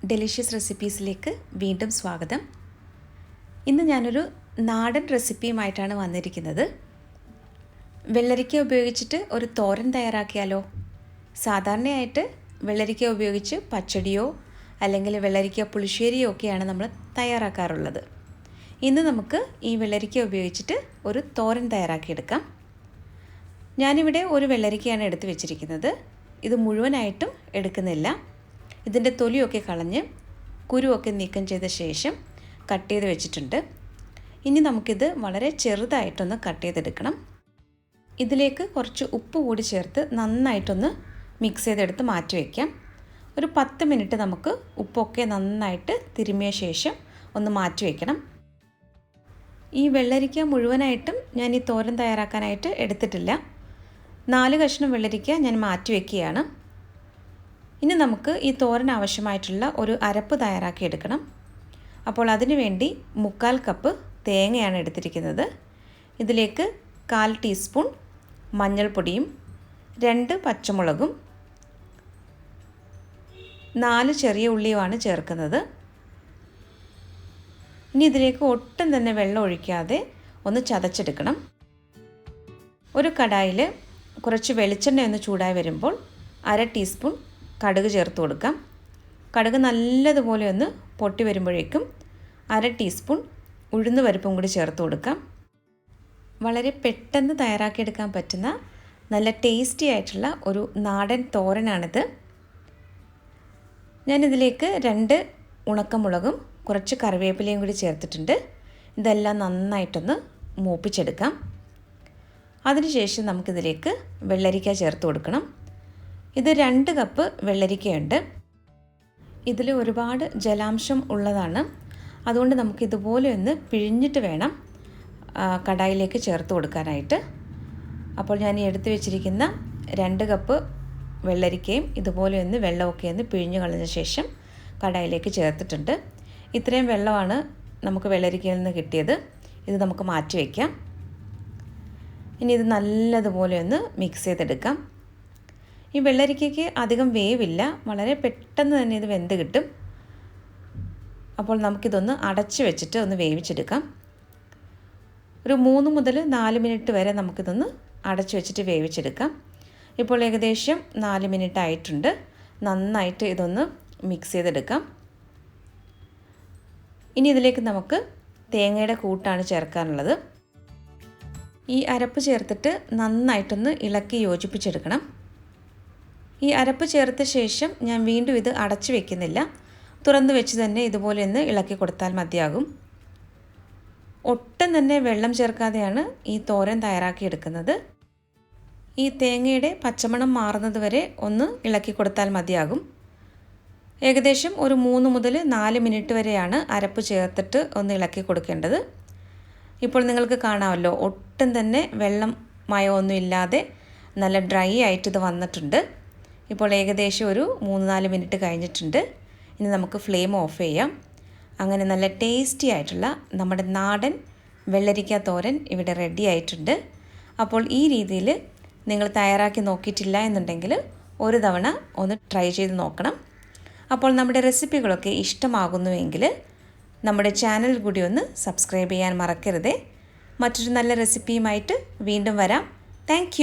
Delicious റെസിപ്പീസിലേക്ക് വീണ്ടും സ്വാഗതം. ഇന്ന് ഞാനൊരു നാടൻ റെസിപ്പിയുമായിട്ടാണ് വന്നിരിക്കുന്നത്. വെള്ളരിക്ക ഉപയോഗിച്ചിട്ട് ഒരു തോരൻ തയ്യാറാക്കിയാലോ? സാധാരണയായിട്ട് വെള്ളരിക്ക ഉപയോഗിച്ച് പച്ചടിയോ അല്ലെങ്കിൽ വെള്ളരിക്ക പുളിശ്ശേരിയോ ഒക്കെയാണ് നമ്മൾ തയ്യാറാക്കാറുള്ളത്. ഇന്ന് നമുക്ക് ഈ വെള്ളരിക്ക ഉപയോഗിച്ചിട്ട് ഒരു തോരൻ തയ്യാറാക്കിയെടുക്കാം. ഞാനിവിടെ ഒരു വെള്ളരിക്കയാണ് എടുത്ത് വെച്ചിരിക്കുന്നത്. ഇത് മുഴുവനായിട്ടും എടുക്കുന്നില്ല. ഇതിൻ്റെ തൊലിയൊക്കെ കളഞ്ഞ് കുരുവൊക്കെ നീക്കം ചെയ്ത ശേഷം കട്ട് ചെയ്ത് വെച്ചിട്ടുണ്ട്. ഇനി നമുക്കിത് വളരെ ചെറുതായിട്ടൊന്ന് കട്ട് ചെയ്തെടുക്കണം. ഇതിലേക്ക് കുറച്ച് ഉപ്പ് കൂടി ചേർത്ത് നന്നായിട്ടൊന്ന് മിക്സ് ചെയ്തെടുത്ത് മാറ്റി വയ്ക്കാം. ഒരു 10 മിനിറ്റ് നമുക്ക് ഉപ്പൊക്കെ നന്നായിട്ട് തിരുമ്മിയ ശേഷം ഒന്ന് മാറ്റി വയ്ക്കണം. ഈ വെള്ളരിക്ക മുഴുവനായിട്ടും ഞാൻ ഈ തോരൻ തയ്യാറാക്കാനായിട്ട് എടുത്തിട്ടില്ല. 4 കഷ്ണം വെള്ളരിക്ക ഞാൻ മാറ്റി വയ്ക്കുകയാണ്. ഇനി നമുക്ക് ഈ തോരൻ ആവശ്യമായിട്ടുള്ള ഒരു അരപ്പ് തയ്യാറാക്കി എടുക്കണം. അപ്പോൾ അതിനു വേണ്ടി 3/4 കപ്പ് തേങ്ങയാണ് എടുത്തിരിക്കുന്നത്. ഇതിലേക്ക് 1/4 ടീസ്പൂൺ മഞ്ഞൾപ്പൊടിയും 2 പച്ചമുളകും 4 ചെറിയ ഉള്ളിയുമാണ് ചേർക്കുന്നത്. ഇനി ഇതിലേക്ക് ഒട്ടും തന്നെ വെള്ളം ഒഴിക്കാതെ ഒന്ന് ചതച്ചെടുക്കണം. ഒരു കടായിൽ കുറച്ച് വെളിച്ചെണ്ണ ഒന്ന് ചൂടായി വരുമ്പോൾ 1/2 ടീസ്പൂൺ കടുക് ചേർത്ത് കൊടുക്കാം. കടുക് നല്ലതുപോലെ ഒന്ന് പൊട്ടി വരുമ്പോഴേക്കും 1/2 ടീസ്പൂൺ ഉഴുന്ന് പരിപ്പും കൂടി ചേർത്ത് കൊടുക്കാം. വളരെ പെട്ടെന്ന് തയ്യാറാക്കിയെടുക്കാൻ പറ്റുന്ന നല്ല ടേസ്റ്റി ആയിട്ടുള്ള ഒരു നാടൻ തോരനാണിത്. ഞാനിതിലേക്ക് 2 ഉണക്കമുളകും കുറച്ച് കറിവേപ്പിലയും കൂടി ചേർത്തിട്ടുണ്ട്. ഇതെല്ലാം നന്നായിട്ടൊന്ന് മൂപ്പിച്ചെടുക്കാം. അതിനുശേഷം നമുക്കിതിലേക്ക് വെള്ളരിക്ക ചേർത്ത് കൊടുക്കണം. ഇത് 2 കപ്പ് വെള്ളരിക്കയുണ്ട്. ഇതിൽ ഒരുപാട് ജലാംശം ഉള്ളതാണ്. അതുകൊണ്ട് നമുക്കിതുപോലെ ഒന്ന് പിഴിഞ്ഞിട്ട് വേണം കടായിലേക്ക് ചേർത്ത് കൊടുക്കാനായിട്ട്. അപ്പോൾ ഞാൻ എടുത്തു വെച്ചിരിക്കുന്ന 2 കപ്പ് വെള്ളരിക്കയും ഇതുപോലെ ഒന്ന് വെള്ളമൊക്കെ ഒന്ന് പിഴിഞ്ഞ് കളഞ്ഞ ശേഷം കടായിലേക്ക് ചേർത്തിട്ടുണ്ട്. ഇത്രയും വെള്ളമാണ് നമുക്ക് വെള്ളരിക്കയിൽ നിന്ന് കിട്ടിയത്. ഇത് നമുക്ക് മാറ്റി വയ്ക്കാം. ഇനി ഇത് നല്ലതുപോലെ ഒന്ന് മിക്സ് ചെയ്തെടുക്കാം. ഈ വെള്ളരിക്കയ്ക്ക് അധികം വേവില്ല, വളരെ പെട്ടെന്ന് തന്നെ ഇത് വെന്ത് കിട്ടും. അപ്പോൾ നമുക്കിതൊന്ന് അടച്ച് വെച്ചിട്ട് ഒന്ന് വേവിച്ചെടുക്കാം. ഒരു 3 മുതൽ 4 മിനിറ്റ് വരെ നമുക്കിതൊന്ന് അടച്ച് വെച്ചിട്ട് വേവിച്ചെടുക്കാം. ഇപ്പോൾ ഏകദേശം 4 മിനിറ്റ് ആയിട്ടുണ്ട്. നന്നായിട്ട് ഇതൊന്ന് മിക്സ് ചെയ്തെടുക്കാം. ഇനി ഇതിലേക്ക് നമുക്ക് തേങ്ങയുടെ കൂട്ടാണ് ചേർക്കാനുള്ളത്. ഈ അരപ്പ് ചേർത്തിട്ട് നന്നായിട്ടൊന്ന് ഇളക്കി യോജിപ്പിച്ചെടുക്കണം. ഈ അരപ്പ് ചേർത്ത ശേഷം ഞാൻ വീണ്ടും ഇത് അടച്ചു വെക്കുന്നില്ല. തുറന്ന് വെച്ച് തന്നെ ഇതുപോലെ ഒന്ന് ഇളക്കി കൊടുത്താൽ മതിയാകും. ഒട്ടും തന്നെ വെള്ളം ചേർക്കാതെയാണ് ഈ തോരൻ തയ്യാറാക്കിയെടുക്കുന്നത്. ഈ തേങ്ങയുടെ പച്ചമണം മാറുന്നത് വരെ ഒന്ന് ഇളക്കി കൊടുത്താൽ മതിയാകും. ഏകദേശം ഒരു 3 മുതൽ 4 മിനിറ്റ് വരെയാണ് അരപ്പ് ചേർത്തിട്ട് ഒന്ന് ഇളക്കി കൊടുക്കേണ്ടത്. ഇപ്പോൾ നിങ്ങൾക്ക് കാണാമല്ലോ, ഒട്ടും തന്നെ വെള്ളം മയമൊന്നും ഇല്ലാതെ നല്ല ഡ്രൈ ആയിട്ട് ഇത് വന്നിട്ടുണ്ട്. ഇപ്പോൾ ഏകദേശം ഒരു 3-4 മിനിറ്റ് കഴിഞ്ഞിട്ടുണ്ട്. ഇനി നമുക്ക് ഫ്ലെയിം ഓഫ് ചെയ്യാം. അങ്ങനെ നല്ല ടേസ്റ്റി ആയിട്ടുള്ള നമ്മുടെ നാടൻ വെള്ളരിക്ക തോരൻ ഇവിടെ റെഡി ആയിട്ടുണ്ട്. അപ്പോൾ ഈ രീതിയിൽ നിങ്ങൾ തയ്യാറാക്കി നോക്കിയിട്ടില്ല എന്നുണ്ടെങ്കിൽ ഒരു തവണ ഒന്ന് ട്രൈ ചെയ്ത് നോക്കണം. അപ്പോൾ നമ്മുടെ റെസിപ്പികളൊക്കെ ഇഷ്ടമാകുന്നുവെങ്കിൽ നമ്മുടെ ചാനൽ കൂടി ഒന്ന് സബ്സ്ക്രൈബ് ചെയ്യാൻ മറക്കരുതേ. മറ്റൊരു നല്ല റെസിപ്പിയുമായിട്ട് വീണ്ടും വരാം. താങ്ക്